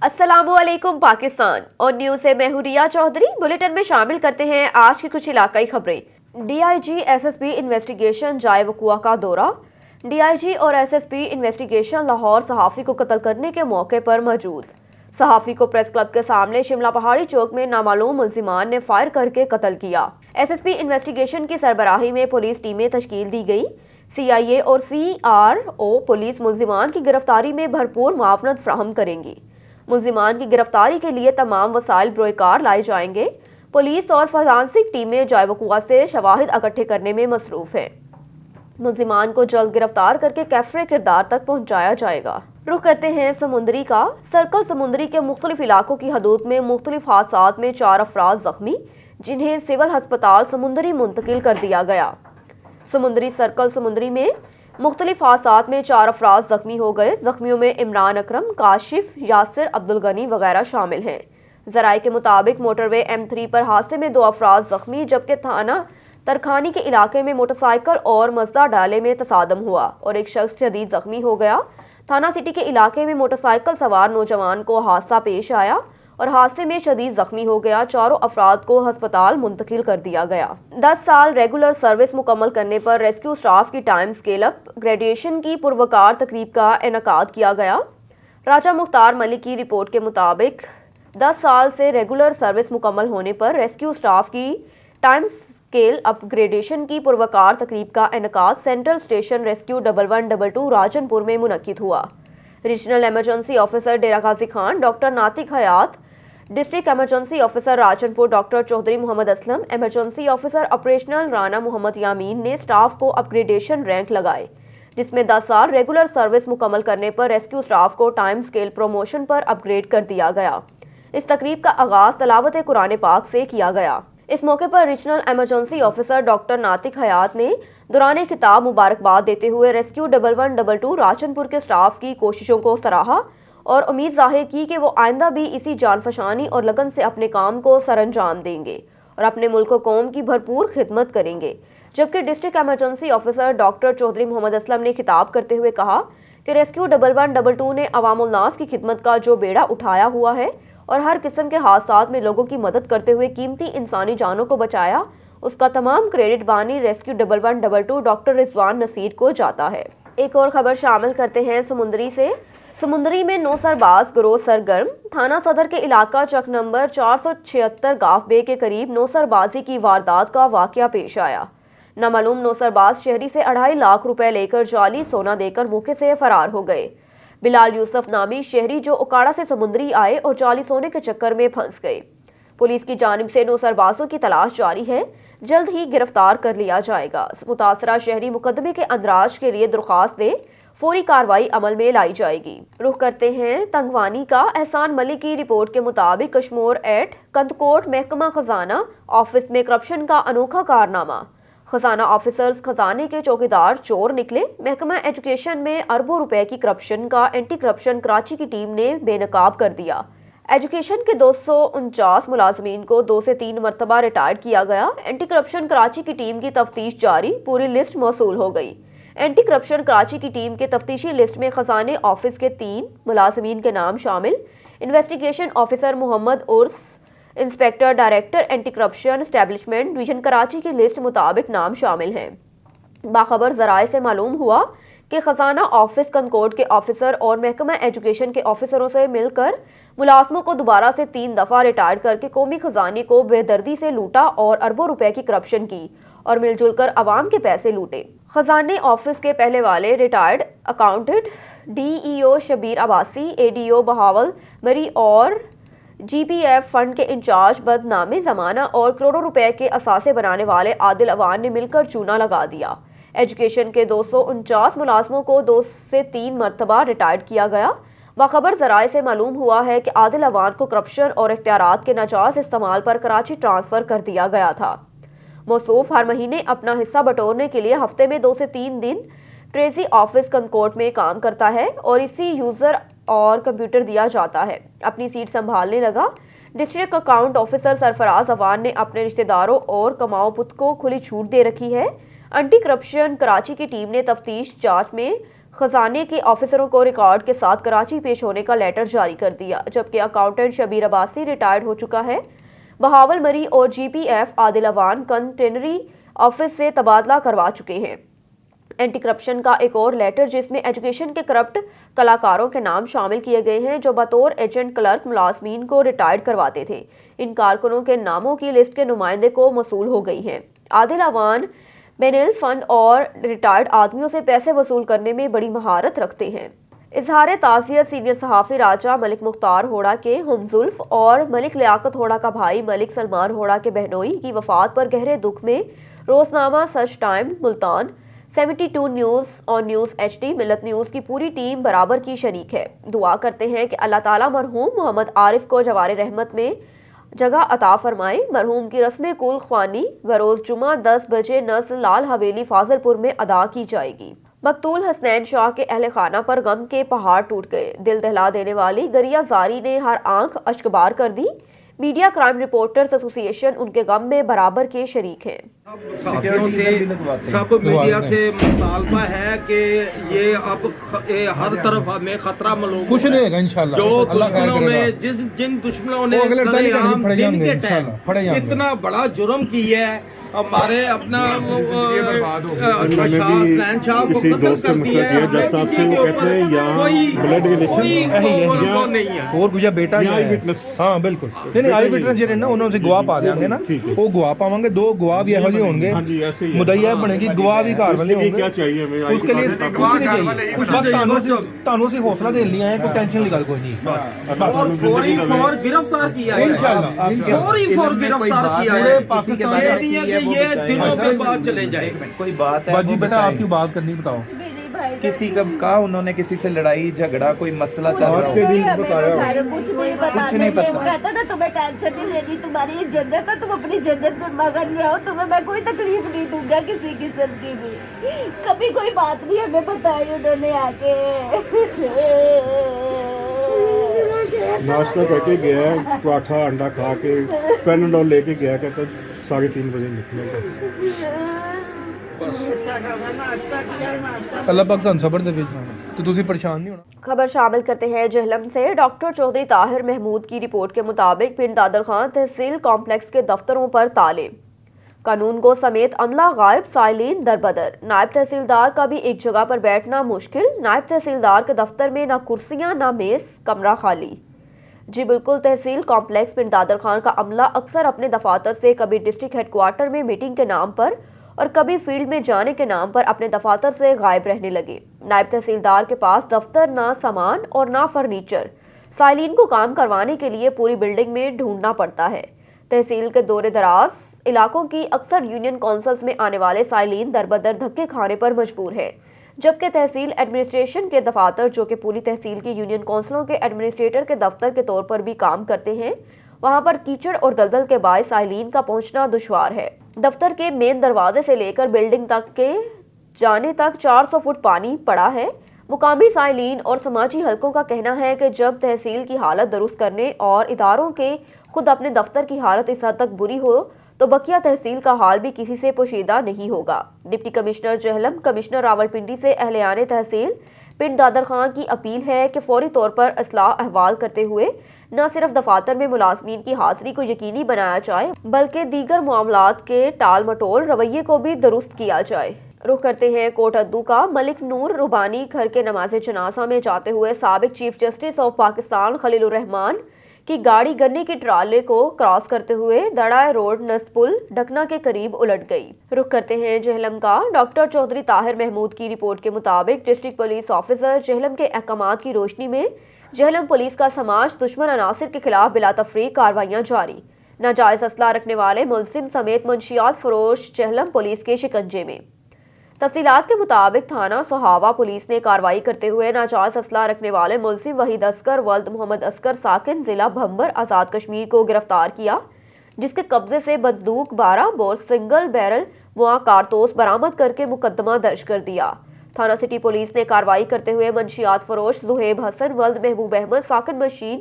अस्सलामु अलैकुम पाकिस्तान और न्यूज़ से मैं हूं रिया चौधरी। बुलेटिन में शामिल करते हैं आज की कुछ इलाकाई खबरें। डीआईजी एसएसपी इन्वेस्टिगेशन जाए वकुआ का दौरा। डीआईजी और एसएसपी इन्वेस्टिगेशन लाहौर सहाफ़ी को कत्ल करने के मौके पर मौजूद। सहाफ़ी को प्रेस क्लब के सामने शिमला पहाड़ी चौक में नामालूम मुल्जिमान ने फायर करके कत्ल किया। एसएसपी इन्वेस्टिगेशन की सरबराही में पुलिस टीमें तश्कील दी गई। सीआईए और सीआरओ पुलिस मुल्जिमान की गिरफ्तारी में भरपूर मुआवनत फराहम करेंगी। मुल्जिमान की गिरफ्तारी के लिए तमाम वसाइल बरोकार लाए जाएंगे। पुलिस और फॉरेंसिक टीमें जाए वकुआ से शवाहिद इकट्ठे करने में मसरूफ हैं। मुल्जिमान को जल्द गिरफ्तार करके कैफरे किरदार तक पहुंचाया जाएगा। रुख करते हैं समुंदरी का। सर्कल समुंदरी के मुख्तलिफ इलाकों की हदूद में मुख्तलिफ हादसात में 4 अफराद जख्मी, जिन्हें सिविल हस्पताल समुंदरी मुंतकिल कर दिया गया। समुंदरी सर्कल समुंदरी में मुख्तलिफ हादसात में 4 अफराद जख्मी हो गए। जख्मियों में इमरान अकरम, काशिफ, यासिर, अब्दुल गनी वगैरह शामिल हैं। ज़राए के मुताबिक मोटरवे M3 पर हादसे में 2 अफराद जख्मी, जबकि थाना तरखानी के इलाके में मोटरसाइकिल और मज़दा डाले में तसादम हुआ और एक शख्स शदीद जख्मी हो गया। थाना सिटी के इलाके में मोटरसाइकिल सवार नौजवान को हादसा पेश आया और हादसे में शदीद जख्मी हो गया। 4 अफराद को हस्पताल मुंतकिल कर दिया गया। 10 साल रेगुलर सर्विस मुकम्मल करने पर रेस्क्यू स्टाफ की टाइम स्केल अप ग्रेजुएशन की पुरवकार तकरीब का इनेकाद किया गया। राजा मुख्तार मलिक की रिपोर्ट के मुताबिक 10 साल से रेगुलर सर्विस मुकम्मल होने पर रेस्क्यू स्टाफ की टाइम स्केल अपग्रेडेशन की पुरवकार तकरीब का इनेकाद सेंट्रल स्टेशन रेस्क्यू 1122 राजनपुर में मुनक्किद हुआ। Regional emergency officer Dera Ghazi Khan doctor Natiq Hayat, district emergency officer Rajanpur doctor Chaudhry Mohammad Aslam, emergency officer operational Rana Mohammad Yamin ने स्टाफ को अपग्रेडेशन रैंक लगाए, जिसमें 10 साल रेगुलर सर्विस मुकम्मल करने पर रेस्क्यू स्टाफ को टाइम स्केल प्रमोशन पर अपग्रेड कर दिया गया। इस तकरीब का आगाज तलावत कुरान पाक से किया गया। इस मौके पर regional emergency officer doctor Natiq हयात ने दौरान खिताब मुबारकबाद देते हुए रेस्क्यू 1122 राजनपुर के स्टाफ की कोशिशों को सराहा और उम्मीद जाहिर की कि वो आइंदा भी इसी जानफशानी और लगन से अपने काम को सरअंजाम देंगे और अपने मुल्क कौम की भरपूर खिदमत करेंगे। जबकि district emergency officer doctor Chaudhry Mohammad Aslam ने खिताब करते हुए कहा कि रेस्क्यू 1122 ने अवामुल नास की खिदमत का जो बेड़ा उठाया हुआ है और हर किस्म के हादसात में लोगों की मदद करते हुए कीमती इंसानी जानों को बचाया, उसका तमाम क्रेडिट बानी रेस्क्यू 1122 डॉक्टर रिजवान नसीर को जाता है। एक और खबर शामिल करते हैं समुंदरी से। समुंदरी में 9 सरबाज गिरोह सरगर्म। थाना सदर के इलाका चक नंबर 476 गाफ बे के करीब 9 सरबाजी की वारदात का वाकया पेश आया। नामालूम 9 सरबाज शहरी से 2.5 लाख रुपए लेकर जाली सोना देकर मौके से फरार हो गए। बिलाल यूसुफ नामी शहरी जो उकाड़ा से समुंदरी आए और जाली सोने के चक्कर में फंस गए। पुलिस की जानिब से 9 सरबाजों की तलाश जारी है, जल्द ही गिरफ्तार कर लिया जाएगा। मुतासरा शहरी मुकदमे के अंदराज के लिए दरख्वास्त दे, फौरी कार्रवाई अमल में लाई जाएगी। रुख करते हैं तंगवानी का। एहसान मलिक की रिपोर्ट के मुताबिक कश्मोर एट कंदकोट महकमा खजाना ऑफिस में करप्शन का अनोखा कारनामा। खजाना ऑफिसर्स खजाने के चौकीदार चोर निकले। महकमा एजुकेशन में अरबों रुपए की करप्शन का एंटी करप्शन कराची की टीम ने बेनकाब कर दिया। एजुकेशन के 249 मुलाजमीन को 2 से 3 मरतबा रिटायर्ड किया गया। एंटी करप्शन कराची की टीम की तफ्तीश जारी, पूरी लिस्ट मौसूल हो गई। एंटी करप्शन कराची की टीम के तफ्तीशी लिस्ट में खजाने ऑफिस के 3 मुलाजमीन के नाम शामिल। Investigation officer Mohammad Urs, inspector director anti corruption establishment division Karachi की लिस्ट मुताबिक नाम शामिल हैं। बाखबर ज़राए से मालूम हुआ कि खजाना ऑफिस कंदकोट के ऑफिसर और महकमा एजुकेशन के ऑफिसरों से मिलकर मुलाजमों को दोबारा से 3 दफ़ा रिटायर करके कौमी खजाने को बेदर्दी से लूटा और अरबों रुपए की करप्शन की और मिलजुल कर अवाम के पैसे लूटे। खजाने ऑफिस के पहले वाले retired accountant DEO Shabbir Abbasi, ADO Bahawal मरी और GPF फंड के इंचार्ज बदनामे जमाना और करोड़ों रुपए के असासे बनाने वाले आदिल अवान ने मिलकर चूना लगा दिया। एजुकेशन के 249 मुलाजमों को 2 से 3 मरतबा रिटायर्ड किया गया। बाखबर ज़राए से मालूम हुआ है कि आदिल अवान को करप्शन और इख्तियारात के नाजायज इस्तेमाल पर कराची ट्रांसफ़र कर दिया गया था। मौसूफ हर महीने अपना हिस्सा बटोरने के लिए हफ्ते में 2 से 3 दिन ट्रेजी ऑफिस कंदकोट में काम करता है और इसी यूज़र और कंप्यूटर दिया जाता है। अपनी सीट संभालने लगा। District account officer Sarfraz Awan ने अपने रिश्तेदारों और कमाओ पुत को खुली छूट दे रखी है। एंटी करप्शन कराची की टीम ने तफ्तीश जांच में خزانے کے آفیسروں کو ریکارڈ کے ساتھ کراچی پیش ہونے کا لیٹر جاری کر دیا، جبکہ اکاؤنٹنٹ شبیر عباسی ریٹائرڈ ہو چکا ہے۔ بہاول مری اور جی پی ایف عادل اوان کنٹینری آفس سے تبادلہ کروا چکے ہیں۔ اینٹی کرپشن کا ایک اور لیٹر جس میں ایجوکیشن کے کرپٹ کلاکاروں کے نام شامل کیے گئے ہیں جو بطور ایجنٹ کلرک ملازمین کو ریٹائرڈ کرواتے تھے، ان کارکنوں کے ناموں کی لسٹ کے نمائندے کو موصول ہو گئی ہے۔ عادل اوان بینل فنڈ اور ریٹائرڈ آدمیوں سے پیسے وصول کرنے میں بڑی مہارت رکھتے ہیں۔ اظہار تعزیت سینئر صحافی راجہ ملک مختار ہوڑا کے ہم زلف اور ملک لیاقت ہوڑا کا بھائی ملک سلمان ہوڑا کے بہنوئی کی وفات پر گہرے دکھ میں روزنامہ سچ ٹائم ملتان، 72 نیوز اور نیوز ایچ ڈی ملت نیوز کی پوری ٹیم برابر کی شریک ہے۔ دعا کرتے ہیں کہ اللہ تعالیٰ مرحوم محمد عارف کو جوار رحمت میں جگہ عطا فرمائے۔ مرحوم کی رسم کل خوانی بروز جمعہ 10 بجے نصر لال حویلی فاضل پور میں ادا کی جائے گی۔ مقتول حسنین شاہ کے اہل خانہ پر غم کے پہاڑ ٹوٹ گئے، دل دہلا دینے والی گریہ زاری نے ہر آنکھ اشکبار کر دی۔ میڈیا کرائم رپورٹرز ایسوسی ایشن ان کے غم میں برابر کے شریک ہیں۔ سب میڈیا سے مطالبہ ہے کہ یہ اب ہر طرف ہمیں خطرہ معلوم کچھ نہیں ہوگا انشاءاللہ۔ جو دشمنوں نے جن دشمنوں نے سرے عام دن کے ٹائم اتنا بڑا جرم کیا ہے، ہمارے اپنا حسنین شاہ کو قتل کر دیا ہے، کسی کے اوپر کوئی نہیں ہے۔ اور گویا بیٹا ہاں بالکل نہیں آئی وٹنس جڑے نا انہوں سے گواہ پا دیں گے نا، وہ گواہ پاؤں گے، 2 گواہ بھی یہو جے ہوں گے، مدعی بنے گی، گواہ بھی گھر والے ہوں گے۔ اس کے لیے کچھ نہیں چاہیے، بس تانوں سے حوصلہ دے لیا ہے، کوئی ٹینشن کی گل کوئی نہیں۔ اور فوری فور گرفتار کیا ہے، فوری فور گرفتار کیا ہے، یہ نہیں ہے کہ یہ دنوں کے بعد چلے جائے۔ کوئی بات ہے باجی بیٹا آپ کی بات کرنی بتاؤ۔ کسی کا کہا انہوں نے کسی سے لڑائی جھگڑا کوئی مسئلہ چل رہا ہو؟ کچھ نہیں پتا، کہتا تھا تمہیں ٹینشن نہیں لینی، تمہاری جنت ہے، تم اپنی جنت میں مگن رہو، تمہیں میں کوئی تکلیف نہیں دوں گا کسی قسم کی بھی۔ کبھی کوئی بات نہیں ہمیں بتائی انہوں نے آ کے۔ ناشتہ کر کے گیا، پراٹھا انڈا کھا کے پیناڈول لے کے گیا، کہتا 3:30 بجے نکلے گا۔ اللہ پاک تھانوں صبر دے تو تسی پریشان نہیں ہونا۔ خبر شامل کرتے ہیں جہلم سے۔ ڈاکٹر چودھری طاہر محمود کی رپورٹ کے مطابق پنڈ دادر خان تحصیل کمپلیکس کے دفتروں پر تالے، قانون گو سمیت عملہ غائب، سائلین دربدر۔ نائب تحصیلدار کا بھی ایک جگہ پر بیٹھنا مشکل، نائب تحصیلدار کے دفتر میں نہ کرسیاں نہ میز، کمرہ خالی۔ جی بالکل، تحصیل کمپلیکس پنڈ دادر خان کا عملہ اکثر اپنے دفاتر سے کبھی ڈسٹرکٹ ہیڈ کوارٹر میں میٹنگ کے نام پر اور کبھی فیلڈ میں جانے کے نام پر اپنے دفاتر سے غائب رہنے لگے۔ نائب تحصیلدار کے پاس دفتر نہ سامان اور نہ فرنیچر، سائلین کو کام کروانے کے لیے پوری بلڈنگ میں ڈھونڈنا پڑتا ہے۔ تحصیل کے دور دراز علاقوں کی اکثر یونین کونسلز میں آنے والے سائلین دربدر دھکے کھانے پر مجبور ہے، جبکہ تحصیل ایڈمنسٹریشن کے دفاتر جو کہ پوری تحصیل کی یونین کونسلوں کے ایڈمنسٹریٹر کے دفتر کے طور پر بھی کام کرتے ہیں، وہاں پر کیچڑ اور دلدل کے باعث سائلین کا پہنچنا دشوار ہے۔ دفتر کے مین دروازے سے لے کر بلڈنگ تک کے جانے تک 400 فٹ پانی پڑا ہے۔ مقامی سائلین اور سماجی حلقوں کا کہنا ہے کہ جب تحصیل کی حالت درست کرنے اور اداروں کے خود اپنے دفتر کی حالت اس حد تک بری ہو تو بقیہ تحصیل کا حال بھی کسی سے پوشیدہ نہیں ہوگا۔ Deputy commissioner Jhelum commissioner Rawalpindi سے اہلان تحصیل پنڈ دادر خان کی اپیل ہے کہ فوری طور پر اصلاح احوال کرتے ہوئے نہ صرف دفاتر میں ملازمین کی حاضری کو یقینی بنایا جائے بلکہ دیگر معاملات کے ٹال مٹول رویے کو بھی درست کیا جائے۔ رخ کرتے ہیں کوٹ ادو کا۔ ملک نور ربانی گھر کے نماز جنازہ میں جاتے ہوئے سابق چیف جسٹس آف پاکستان خلیل الرحمان کی گاڑی گنے کے ٹرالے کو کراس کرتے ہوئے دڑائے روڈ نصب پل ڈکنا کے قریب الٹ گئی۔ رخ کرتے ہیں جہلم کا۔ ڈاکٹر چودھری طاہر محمود کی رپورٹ کے مطابق ڈسٹرکٹ پولیس آفیسر جہلم کے احکامات کی روشنی میں جہلم پولیس کا سماج دشمن عناصر کے خلاف بلا تفریق کارروائیاں جاری۔ ناجائز اسلحہ رکھنے والے ملزم سمیت منشیات فروش جہلم پولیس کے شکنجے میں۔ تفصیلات کے مطابق تھانہ سہاوا پولیس نے کارروائی کرتے ہوئے ناجائز اسلحہ رکھنے والے ملزم وحید اصغر ولد محمد اصغر ساکن ضلع بھمبر آزاد کشمیر کو گرفتار کیا، جس کے قبضے سے بندوق 12 بور سنگل بیرل موا کارتوس برآمد کر کے مقدمہ درج کر دیا۔ تھانہ سٹی پولیس نے کارروائی کرتے ہوئے منشیات فروش زہیب حسن ولد محبوب احمد ساکن مشین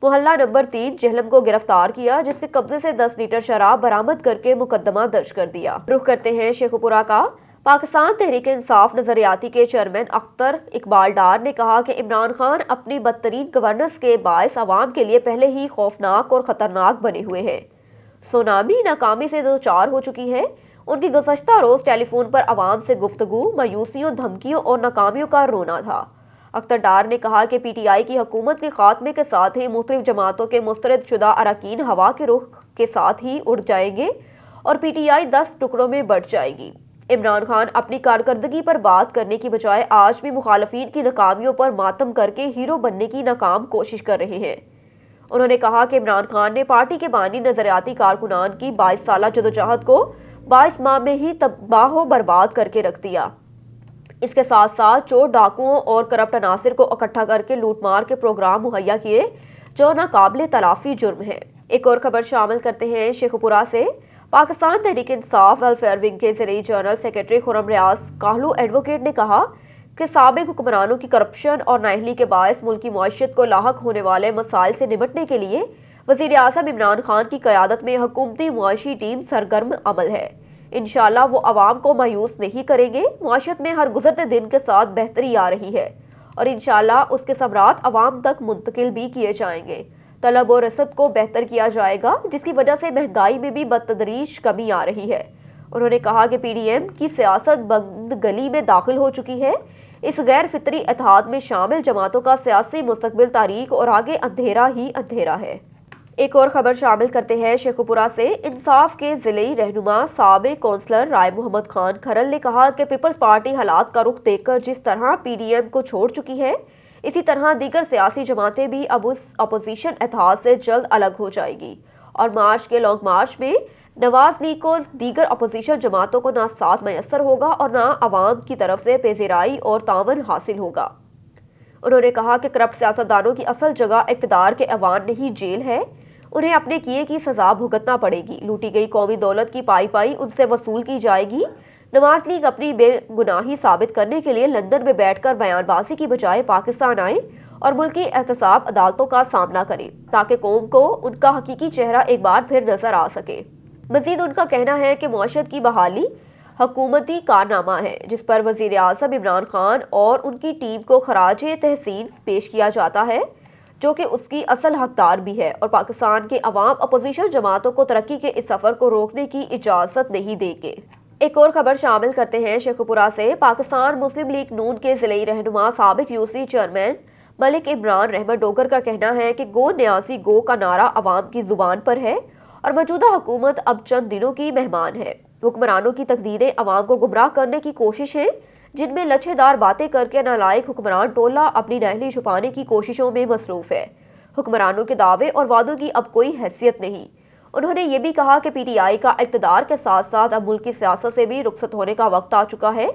محلہ نمبر 3 جہلم کو گرفتار کیا، جس کے قبضے سے 10 لیٹر شراب برآمد کر کے مقدمہ درج کر دیا۔ رخ کرتے ہیں شیخوپورہ کا۔ पाकिस्तान तहरीक इंसाफ नजरियाती के चेयरमैन अख्तर इकबाल डार ने कहा कि इमरान खान अपनी बदतरीन गवर्नेंस के बायस आवाम के लिए पहले ही खौफनाक और ख़तरनाक बने हुए हैं। सुनामी नाकामी से दो चार हो चुकी है। उनकी गुज़श्ता रोज़ टेलीफोन पर आवाम से गुफ्तगू, मायूसियों, धमकियों और नाकामियों का रोना था। अख्तर डार ने कहा कि PTI की हुकूमत के खात्मे के साथ ही मुख्तलिफ जमातों के मुस्तरद शुदा अरकान हवा के रुख के साथ ही उड़ जाएंगे और PTI 10 टुकड़ों में बढ़ जाएगी। इमरान खान अपनी कारकर्दगी पर बात करने की बजाय आज भी मुखालफीन की नाकामियों पर मातम करके हीरो बनने की नाकाम कोशिश कर रहे हैं। उन्होंने कहा कि इमरान खान ने पार्टी के बानी नजरियाती कारकुनान की 22 साला जदोजहद को 22 माह में ही तबाह बर्बाद करके रख दिया। इसके साथ साथ चोर, डाकुओं और करप्ट अनासिर को इकट्ठा करके लूटमार के प्रोग्राम मुहैया किए जो नाकाबिले तलाफी जुर्म है। एक और खबर शामिल करते हैं शेखुपुरा से। पाकिस्तान तहरीक इंसाफ वेलफेयर विंग के ज़रिए जनरल सेक्रेटरी खुर्रम रियाज काहलू एडवोकेट ने कहा कि साबिक हुक्मरानों की करप्शन और नाअहली के बायस मुल्की मईशत को लाहक होने वाले मसाइल से निपटने के लिए वज़ीर आज़म इमरान खान की क़यादत में हुकूमती मुआशी टीम सरगर्म अमल है। इंशाअल्लाह वो आवाम को मायूस नहीं करेंगे। मुआशत में हर गुजरते दिन के साथ बेहतरी आ रही है और इंशाअल्लाह उसके समरात आवाम तक मुंतकिल भी किए जाएंगे। तलब और रसद को बेहतर किया जाएगा, जिसकी वजह से महंगाई में भी बतदरीज कमी आ रही है। उन्होंने कहा कि PDM की सियासत बंद गली में दाखिल हो चुकी है। इस गैर फितरी इत्तेहाद में शामिल जमातों का सियासी मुस्तकबिल तारीक और आगे अंधेरा ही अंधेरा है। एक और खबर शामिल करते हैं शेखुपुरा से। इंसाफ के ज़िले रहनुमा साबिक कौंसलर राय मोहम्मद खान खरल ने कहा कि पीपल्स पार्टी हालात का रुख देखकर जिस तरह PDM को छोड़ चुकी है, इसी तरह दीगर सियासी जमातें भी अब उस अपोजिशन इत्तेहाद से जल्द अलग हो जाएगी और मार्च के लॉन्ग मार्च में नवाज लीग को दीगर अपोजिशन जमातों को ना साथ मैसर होगा और ना आवाम की तरफ से पेज़ेराई और तावन हासिल होगा। उन्होंने कहा कि करप्ट सियासतदानों की असल जगह इक़्तिदार के ऐवान नहीं जेल है। उन्हें अपने किए की सजा भुगतना पड़ेगी। लूटी गई कौमी दौलत की पाई उनसे वसूल की जाएगी। नवाज लीग अपनी बेगुनाही साबित करने के लिए लंदन में बैठकर बयानबाजी की बजाय पाकिस्तान आए और मुल्की एहतसाब अदालतों का सामना करें ताकि कौम को उनका हकीकी चेहरा एक बार फिर नजर आ सके। मजीद उनका कहना है कि मुआशत की बहाली हुकूमती कारनामा है जिस पर वज़ीर आज़म इमरान खान और उनकी टीम को खराजे तहसीन पेश किया जाता है, जो कि उसकी असल हकदार भी है और पाकिस्तान के अवाम अपोजिशन जमातों को तरक्की के इस सफ़र को रोकने की इजाज़त नहीं देंगे। एक और खबर शामिल करते हैं शेखुपुरा से। पाकिस्तान मुस्लिम लीग नून के ज़िले रहनुमा साबिक UC चेयरमैन मलिक इमरान रहमत डोगर का कहना है कि गो न्यासी गो का नारा अवाम की जुबान पर है और मौजूदा हुकूमत अब चंद दिनों की मेहमान है। हुक्मरानों की तकदीरें अवाम को गुमराह करने की कोशिश है, जिनमें लच्छेदार बातें करके नालायक हुक्मरान टोला अपनी नाअहली छुपाने की कोशिशों में मसरूफ है। हुक्मरानों के दावे और वादों की अब कोई हैसियत नहीं। उन्होंने ये भी कहा कि PTI का इक़्तिदार के साथ साथ अब मुल्क की सियासत से भी रुखसत होने का वक्त आ चुका है।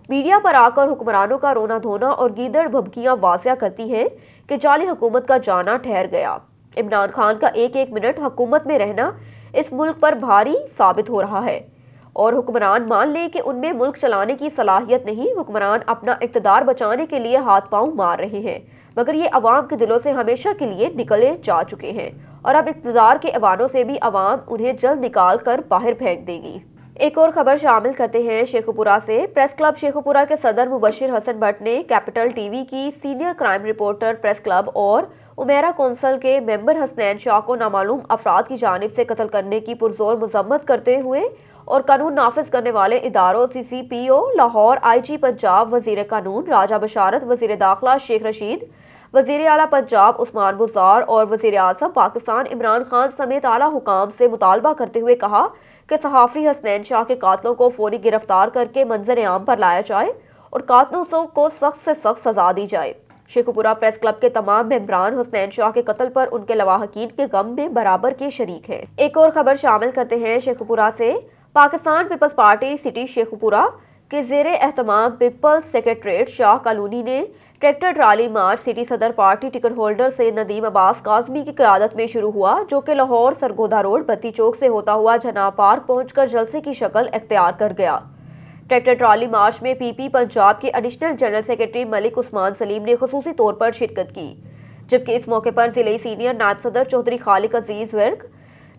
मीडिया पर आकर हुक्मरानों का रोना धोना और गीदड़ भभकियां वाज़िया करती हैं कि जाली हुकूमत का जाना ठहर गया। इमरान खान का एक एक मिनट हुकूमत में रहना इस मुल्क पर भारी साबित हो रहा है और हुक्मरान मान लें कि उनमें मुल्क चलाने की सलाहियत नहीं। हुक्मरान अपना इक़्तिदार बचाने के लिए हाथ पांव मार रहे हैं, मगर ये अवाम के दिलों से हमेशा के लिए निकले जा चुके हैं और अब इक़्तिदार के ऐवानों से भी अवाम उन्हें जल्द निकाल कर बाहर फेंक देगी। एक और खबर शामिल करते हैं शेखुपुरा से। प्रेस क्लब शेखुपुरा के सदर मुबशिर हसन भट्ट ने कैपिटल TV की senior crime reporter press club और उमेरा कौंसिल के मेंबर हसनैन शाह को नामालूम अफराद की जानिब से कत्ल करने की पुरजोर मजम्मत करते हुए और कानून नाफिज करने वाले इदारों CCPO लाहौर, IG पंजाब, वजीर कानून राजा बशारत, वजीर दाखिला शेख रशीद, वजीर आला पंजाब उस्मान बुज़दार और वजीर आज़म पाकिस्तान इमरान खान समेत आला हुकाम से मुतालबा करते हुए कहा कि सहाफ़ी हसनैन शाह के कातलों को फौरी गिरफ्तार करके मंजर आम पर लाया जाए और कातलों को सख्त से सख्त सजा दी जाए। शेखुपुरा प्रेस क्लब के तमाम मेंबरान हसनैन शाह के कत्ल पर उनके लवाहकीन के गम में बराबर के शरीक हैं। एक और खबर शामिल करते हैं शेखुपुरा से। Pakistan Peoples Party city Sheikhupura के ज़ेरे एहतमाम पीपल्स सेक्रेटरीट शाह कॉलोनी ने ट्रैक्टर ट्राली मार्च सिटी सदर पार्टी टिकट होल्डर से नदीम अब्बास काज़मी की क़यादत में शुरू हुआ, जो कि लाहौर सरगोदा रोड बत्ती चौक से होता हुआ जना पार्क पहुंचकर जलसे की शक्ल इख्तियार कर गया। ट्रैक्टर ट्राली मार्च में PP पंजाब के additional general secretary Malik Usman Salim ने खुसूसी तौर पर शिरकत की, जबकि इस मौके पर ज़िले सीनियर नायब सदर चौधरी खालिक अजीज वर्क,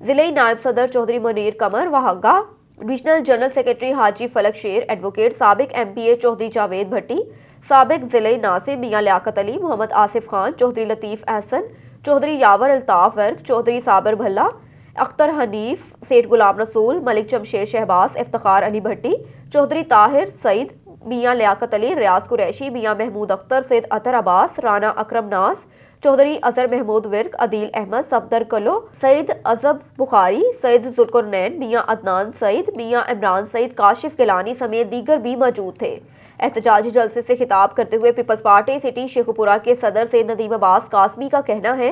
ज़िले नायब सदर चौधरी मुनीर कमर वहागा, डिवीजनल जनरल सेक्रेटरी हाजी फलक शेर, एडवोकेट साबिक MPA चौधरी जावेद भट्टी, साबिक जिले नासिब मियां लियाकत अली, मोहम्मद आसिफ खान, चौधरी लतीफ़ अहसन, चौधरी यावर अल्ताफ़ वर्क, चौधरी साबर भल्ला, अख्तर हनीफ, सेठ गुलाम रसूल, मलिक जमशेद शहबाज, इफ्तिखार अली भट्टी, चौधरी ताहिर सईद, मियां लियाकत अली, रियाज कुरैशी, मियां महमूद अख्तर, सैयद अतर अब्बास, राना अकरम नाज, चौधरी अजहर महमूद विर्क, अदील अहमद, सफदर कलो, सईद अजब बुखारी, सईद जुल्कुरनैन, मियां अदनान सईद, मियां इमरान सईद, काशिफ गिलानी समेत दीगर भी मौजूद थे। एहतजाजी जलसे से खिताब करते हुए पीपल्स पार्टी सिटी शेखुपुरा के सदर सैयद नदीम अब्बास कासमी का कहना है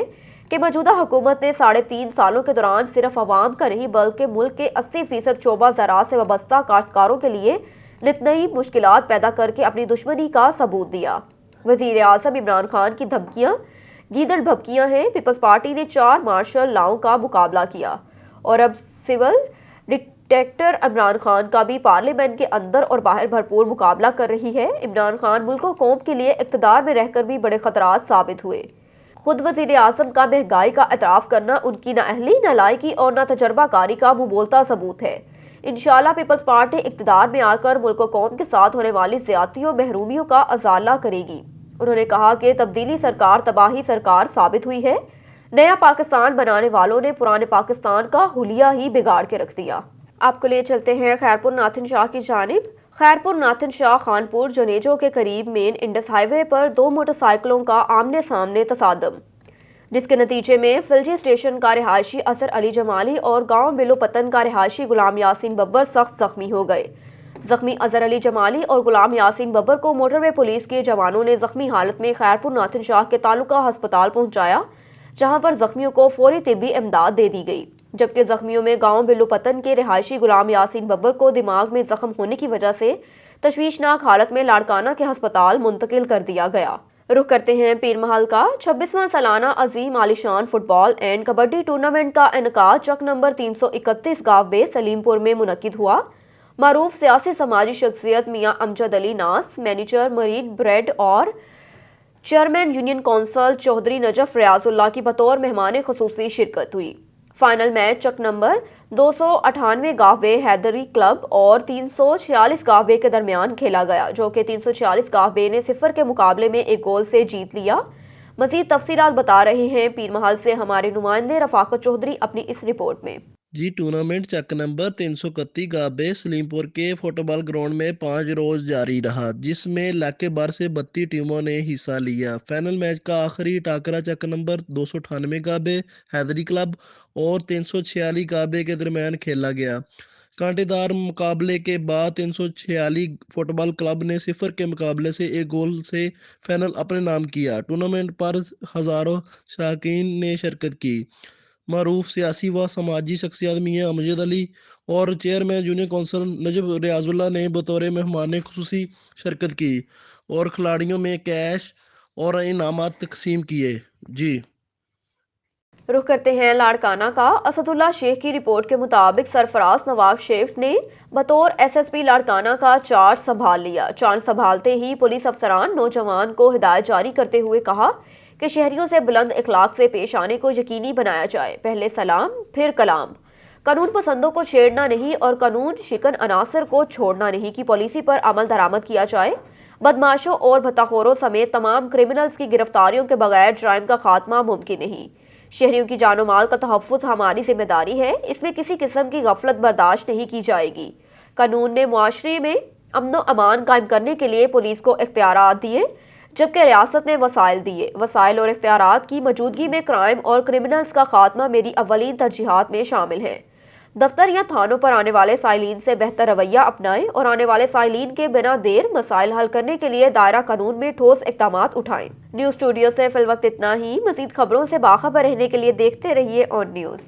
कि मौजूदा हुकूमत ने 3.5 सालों के दौरान सिर्फ अवाम का नहीं बल्कि मुल्क के 80% शोबा ज़राअत से वाबस्ता काश्तकारों के लिए नित नई मुश्किलात पैदा करके अपनी दुश्मनी का सबूत दिया। वज़ीर आज़म इमरान खान की धमकियाँ गीदड़ भभकियाँ हैं। पीपल्स पार्टी ने 4 मार्शल लॉ का मुकाबला किया और अब सिविल डिक्टेटर इमरान खान का भी पार्लियामेंट के अंदर और बाहर भरपूर मुकाबला कर रही है। इमरान खान मुल्क और कौम के लिए इक़्तिदार में रहकर भी बड़े खतरात साबित हुए। खुद वज़ीर आज़म का महंगाई का एतराफ़ करना उनकी नाअहली, नालायकी और ना तजर्बाकारी का मुँह बोलता सबूत है। इंशाअल्लाह पीपल्स पार्टी इक़्तिदार में आकर मुल्क और कौम के साथ होने वाली ज़्यादतियों महरूमियों का अज़ाला करेगी। उन्होंने कहा कि तब्दीली सरकार तबाही सरकार साबित हुई है। नया पाकिस्तान बनाने वालों ने पुराने पाकिस्तान का हुलिया ही बिगाड़ के रख दिया। आपको ले चलते हैं खैरपुर नाथिन शाह की जानिब। खैरपुर नाथिन शाह खानपुर जनेजो के करीब मेन इंडस हाईवे पर 2 मोटरसाइकिलों का आमने सामने तसादम, जिसके नतीजे में फिल्जी स्टेशन का रिहायशी असर अली जमाली और गांव बिलोपतन का रिहायशी गुलाम यासीन बब्बर सख्त जख्मी हो गए। जख्मी अजहर अली जमाली और गुलाम यासीन बब्बर को मोटरवे पुलिस के जवानों ने जख्मी हालत में खैरपुर नाथिन शाह के तालुका अस्पताल पहुंचाया, जहां पर जख्मियों को फौरी तिब्बी इमदाद दे दी गई, जबकि जख्मियों में गांव बिलोपतन के रिहायशी गुलाम यासीन बब्बर को दिमाग में जख्म होने की वजह से तशवीशनाक हालत में लाड़काना के अस्पताल मुंतकिल कर दिया गया। रुख करते हैं पीर महल का। 26वां सालाना अजीम आलिशान फुटबॉल एंड कबड्डी टूर्नामेंट का इनकाद चक नंबर 331 गांव बे सलीमपुर में मुनक्किद हुआ। मारूफ सियासी समाजी शख्सियत मियां Amjad Ali Nas, manager marine bread और chairman union council Chaudhry Najaf Riazullah की बतौर मेहमान खुसूसी शिरकत हुई। फाइनल मैच चक नंबर 298 गावबे हैदरी क्लब और 346 गावबे के दरमियान खेला गया, जो कि 346 गावबे ने 0 के मुकाबले में 1 गोल से जीत लिया। मजीद तफसीलात बता रहे हैं पीर महल से हमारे नुमाइंदे रफाकत चौधरी अपनी इस रिपोर्ट में। जी टूर्नामेंट चक नंबर 331 गाबे सलीमपुर के फुटबॉल ग्राउंड में 5 रोज जारी रहा, जिसमें इलाके भर से 32 टीमों ने हिस्सा लिया। फाइनल मैच का आखिरी टाकरा चक नंबर 298 गाबे हैदरी क्लब और 346 गाबे के दरमियान खेला गया। कांटेदार मुकाबले के बाद 346 फुटबॉल क्लब ने 0 के मुकाबले से 1 गोल से फाइनल अपने नाम किया। टूर्नामेंट पर हज़ारों शाकीन ने शिरकत की। मारूफ सियासी व समाजी शख्सियत मियां अमजद अली और चेयरमैन यूनियन कौंसल नजफ रियाजुल्लाह ने बतौर मेहमान खुसूसी शिरकत की और खिलाड़ियों में कैश और इनामात तकसीम किए। जी रुख करते हैं लाड़काना का। असदुल्ला शेख की रिपोर्ट के मुताबिक सरफराज नवाब शेख ने बतौर SSP लाड़काना का चार्ज संभाल लिया। चार्ज संभालते ही पुलिस अफसरान नौजवान को हिदायत जारी करते हुए कहा कि शहरियों से बुलंद इखलाक से पेश आने को यकीनी बनाया जाए। पहले सलाम फिर कलाम। कानून पसंदों को छेड़ना नहीं और कानून शिकन अनासर को छोड़ना नहीं की पॉलिसी पर अमल दरामद किया जाए। बदमाशों और भत्ताखोरों समेत तमाम क्रिमिनल्स की गिरफ्तारियों के बगैर जराइम का खात्मा मुमकिन नहीं। शहरियों की जानो माल का तहफ़्फ़ुज़ हमारी जिम्मेदारी है। इसमें किसी किस्म की गफलत बर्दाश्त नहीं की जाएगी। कानून ने मुआशरे में अमन व अमान कायम करने के लिए पुलिस को इख्तियारात दिए, जबकि रियासत ने वसाइल दिए। वसाइल और इख्तियारात की मौजूदगी में क्राइम और क्रिमिनल्स का खात्मा मेरी अव्वलीन तरजीहात में शामिल है। दफ्तर या थानों पर आने वाले साइलिन से बेहतर रवैया अपनाएं और आने वाले साइलिन के बिना देर मसाइल हल करने के लिए दायरा कानून में ठोस इक़दामात उठाएं। न्यूज़ स्टूडियो से फिल वक्त इतना ही। मज़ीद खबरों से बाखबर रहने के लिए देखते रहिए ऑन न्यूज़।